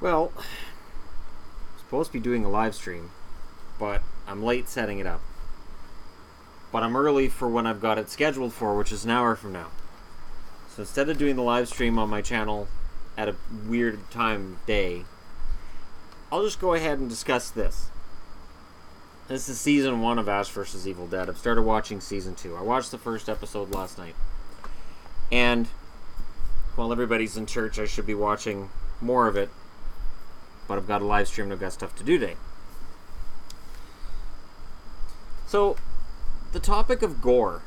Well, I'm supposed to be doing a live stream, but I'm late setting it up. But I'm early for when I've got it scheduled for, which is an hour from now. So instead of doing the live stream on my channel at a weird time of day, I'll just go ahead and discuss this. This is season 1 of Ash vs. Evil Dead. I've started watching season 2. I watched the first episode last night. And while everybody's in church, I should be watching more of it. But I've got a live stream and I've got stuff to do today. So, the topic of gore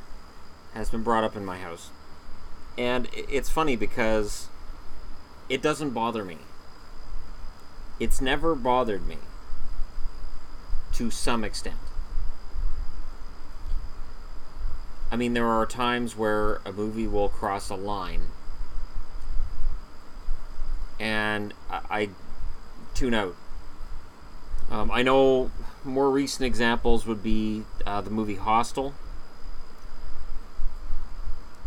has been brought up in my house. And it's funny because it doesn't bother me. It's never bothered me. To some extent. I mean, there are times where a movie will cross a line and I tune out. I know more recent examples would be the movie Hostel.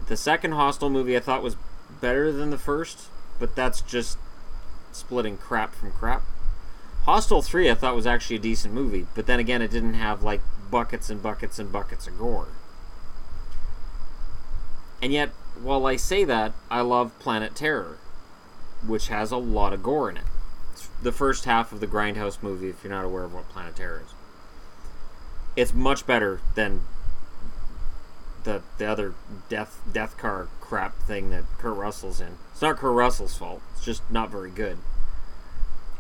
The second Hostel movie I thought was better than the first, but that's just splitting crap from crap. Hostel 3 I thought was actually a decent movie, but then again it didn't have like buckets and buckets and buckets of gore. And yet, while I say that, I love Planet Terror, which has a lot of gore in it. It's the first half of the Grindhouse movie, if you're not aware of what Planet Terror is. It's much better than the other death car crap thing that Kurt Russell's in. It's not Kurt Russell's fault, it's just not very good.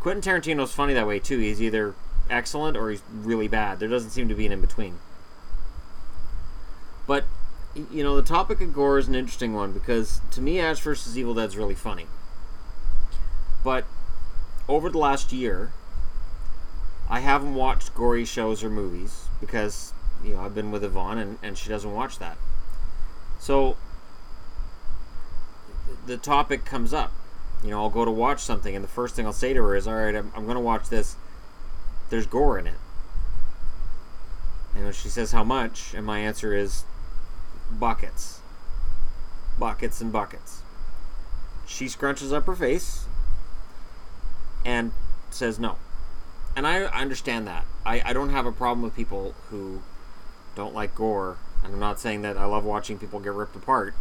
Quentin Tarantino's funny that way too. He's either excellent or he's really bad. There doesn't seem to be an in-between. But, you know, the topic of gore is an interesting one because to me Ash vs. Evil Dead's really funny. But over the last year, I haven't watched gory shows or movies because, you know, I've been with Yvonne and she doesn't watch that. So the topic comes up. You know, I'll go to watch something, and the first thing I'll say to her is, alright, I'm going to watch this. There's gore in it. And when she says how much, and my answer is buckets. Buckets and buckets. She scrunches up her face and says no. And I understand that. I don't have a problem with people who don't like gore. And I'm not saying that I love watching people get ripped apart.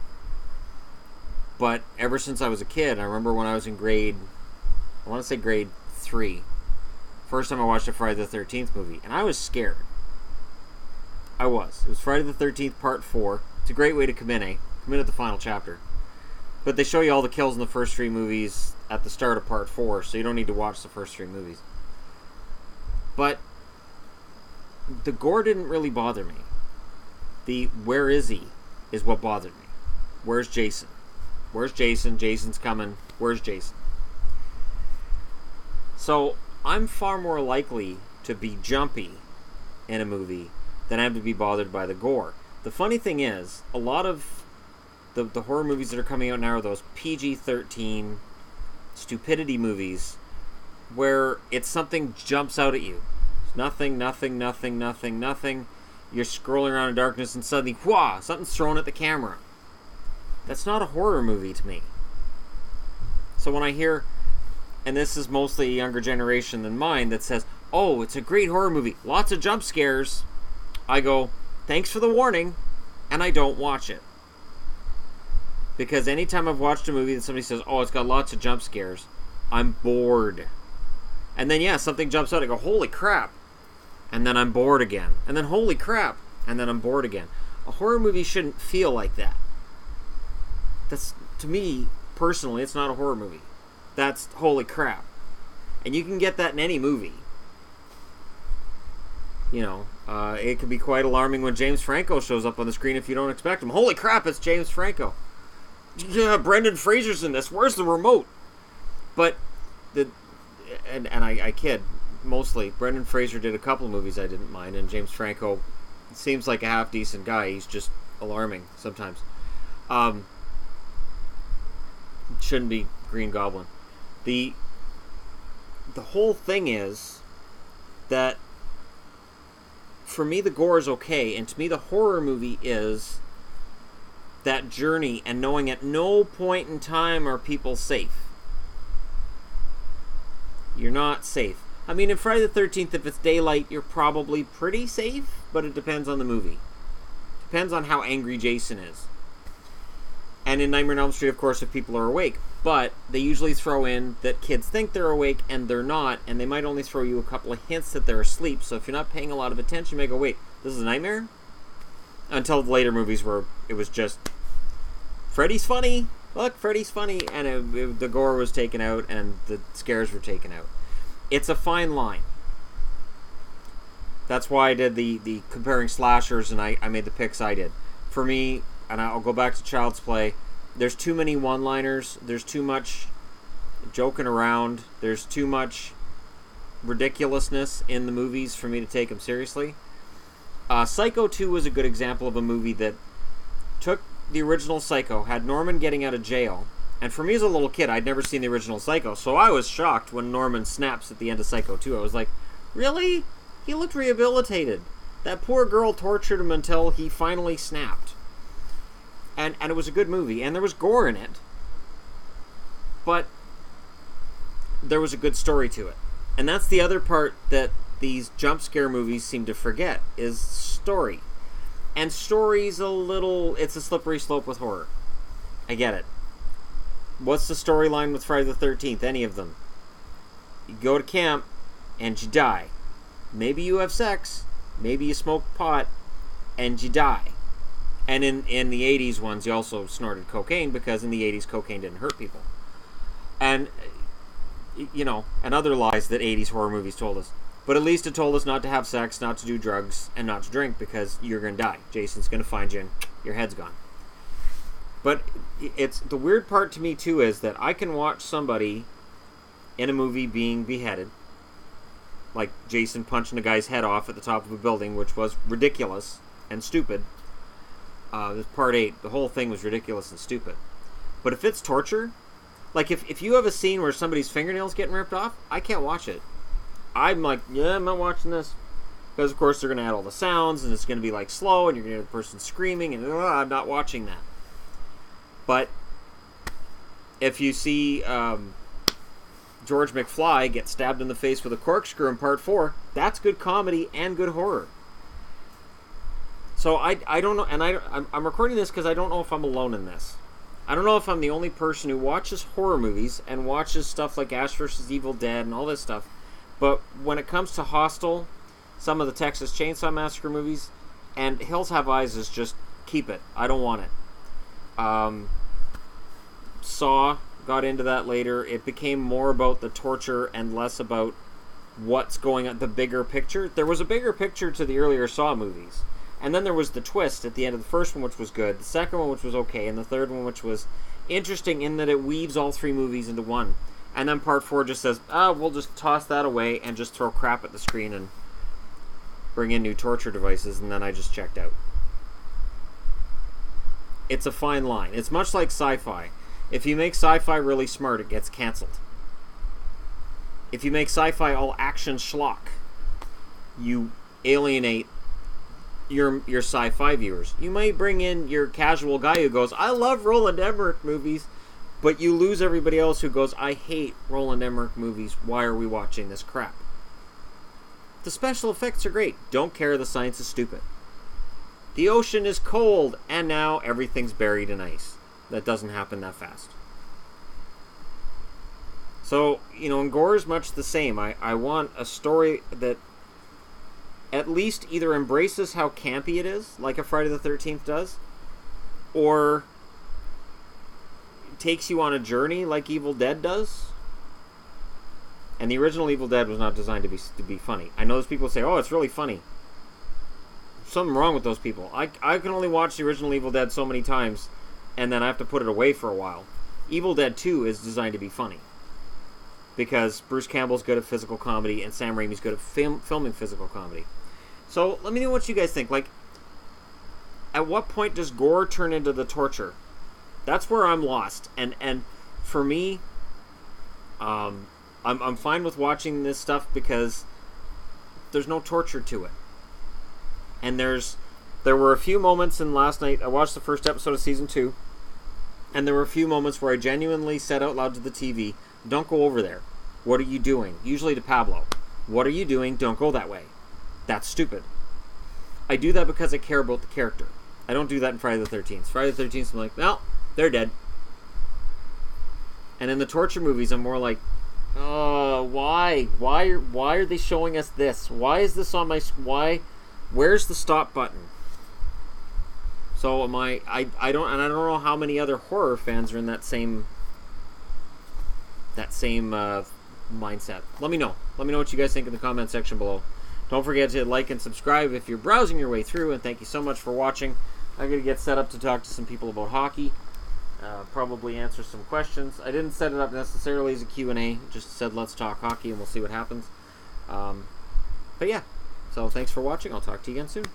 But ever since I was a kid, I remember when I was in grade 3, first time I watched a Friday the 13th movie, and I was scared. I was. It was Friday the 13th Part 4. It's a great way to come in at the final chapter. But they show you all the kills in the first 3 movies at the start of Part 4, so you don't need to watch the first 3 movies. But the gore didn't really bother me. The where is he is what bothered me. Where's Jason? Where's Jason? Jason's coming. Where's Jason? So, I'm far more likely to be jumpy in a movie than I am to be bothered by the gore. The funny thing is, a lot of the horror movies that are coming out now are those PG-13 stupidity movies where it's something jumps out at you. It's nothing. You're scrolling around in darkness and suddenly, whah, something's thrown at the camera. That's not a horror movie to me. So when I hear, and this is mostly a younger generation than mine, that says, oh, it's a great horror movie, lots of jump scares, I go, thanks for the warning, and I don't watch it. Because anytime I've watched a movie that somebody says, oh, it's got lots of jump scares, I'm bored. And then, yeah, something jumps out, I go, holy crap. And then I'm bored again. And then, holy crap. And then I'm bored again. A horror movie shouldn't feel like that. That's, to me, personally, it's not a horror movie. That's holy crap. And you can get that in any movie. You know, it can be quite alarming when James Franco shows up on the screen if you don't expect him. Holy crap, it's James Franco. Yeah, Brendan Fraser's in this. Where's the remote? But, I kid, mostly. Brendan Fraser did a couple of movies I didn't mind, and James Franco seems like a half-decent guy. He's just alarming sometimes. Shouldn't be Green Goblin. The whole thing is that for me the gore is okay, and to me the horror movie is that journey and knowing at no point in time are people safe. You're not safe. I mean, in Friday the 13th, if it's daylight, you're probably pretty safe, but it depends on the movie. Depends on how angry Jason is. And in Nightmare on Elm Street, of course, if people are awake. But they usually throw in that kids think they're awake and they're not, and they might only throw you a couple of hints that they're asleep. So if you're not paying a lot of attention, you may go, wait, this is a nightmare? Until the later movies where it was just, Freddy's funny. Look, Freddy's funny. And the gore was taken out and the scares were taken out. It's a fine line. That's why I did the comparing slashers, and I made the picks I did. For me, and I'll go back to Child's Play, there's too many one-liners, there's too much joking around, there's too much ridiculousness in the movies for me to take them seriously. Psycho 2 was a good example of a movie that took the original Psycho, had Norman getting out of jail, and for me as a little kid, I'd never seen the original Psycho, so I was shocked when Norman snaps at the end of Psycho 2. I was like, really? He looked rehabilitated. That poor girl tortured him until he finally snapped. And it was a good movie, and there was gore in it, but there was a good story to it. And that's the other part that these jump scare movies seem to forget, is story. And story's it's a slippery slope with horror. I get it. What's the storyline with Friday the 13th? Any of them. You go to camp, and you die. Maybe you have sex, maybe you smoke pot, and you die. And in the 80s ones, you also snorted cocaine, because in the 80s, cocaine didn't hurt people. And, and other lies that 80s horror movies told us. But at least it told us not to have sex, not to do drugs, and not to drink, because you're going to die. Jason's going to find you, and your head's gone. But it's the weird part to me, too, is that I can watch somebody in a movie being beheaded, like Jason punching a guy's head off at the top of a building, which was ridiculous and stupid. This part 8, the whole thing was ridiculous and stupid. But if it's torture, like if you have a scene where somebody's fingernails getting ripped off, I can't watch it. I'm like, yeah, I'm not watching this. Because, of course, they're going to add all the sounds, and it's going to be, like, slow, and you're going to hear the person screaming, and I'm not watching that. But if you see George McFly get stabbed in the face with a corkscrew in part 4, that's good comedy and good horror. So I don't know, and I'm recording this because I don't know if I'm alone in this. I don't know if I'm the only person who watches horror movies and watches stuff like Ash vs. Evil Dead and all this stuff, but when it comes to Hostel, some of the Texas Chainsaw Massacre movies, and Hills Have Eyes is just, keep it. I don't want it. Saw got into that later. It became more about the torture and less about what's going on, the bigger picture. There was a bigger picture to the earlier Saw movies. And then there was the twist at the end of the first one, which was good, the second one, which was okay, and the third one, which was interesting in that it weaves all three movies into one. And then part 4 just says, we'll just toss that away and just throw crap at the screen and bring in new torture devices, and then I just checked out. It's a fine line. It's much like sci-fi. If you make sci-fi really smart, it gets cancelled. If you make sci-fi all action schlock, you alienate your sci-fi viewers. You might bring in your casual guy who goes, I love Roland Emmerich movies, but you lose everybody else who goes, I hate Roland Emmerich movies. Why are we watching this crap? The special effects are great. Don't care, the science is stupid. The ocean is cold, and now everything's buried in ice. That doesn't happen that fast. So, and gore is much the same. I want a story that at least either embraces how campy it is, like a Friday the 13th does, or takes you on a journey like Evil Dead does. And the original Evil Dead was not designed to be funny. I know those people say, oh, it's really funny. Something wrong with those people. I can only watch the original Evil Dead so many times, and then I have to put it away for a while. Evil Dead 2 is designed to be funny, because Bruce Campbell's good at physical comedy, and Sam Raimi's good at filming physical comedy. So, let me know what you guys think. Like, at what point does gore turn into the torture? That's where I'm lost. And for me, I'm fine with watching this stuff because there's no torture to it. And there were a few moments in last night. I watched the first episode of season 2, and there were a few moments where I genuinely said out loud to the TV, "Don't go over there. What are you doing? Usually to Pablo. What are you doing? Don't go that way. That's stupid. I do that because I care about the character. I don't do that in Friday the 13th. Friday the 13th, I'm like, well, they're dead. And in the torture movies, I'm more like, why? Why are they showing us this? Why is this on my... Where's the stop button? So I don't know how many other horror fans are in that same mindset. Let me know. Let me know what you guys think in the comment section below. Don't forget to like and subscribe if you're browsing your way through, and thank you so much for watching. I'm going to get set up to talk to some people about hockey. Probably answer some questions. I didn't set it up necessarily as a Q&A. Just said let's talk hockey and we'll see what happens. But yeah. So thanks for watching. I'll talk to you again soon.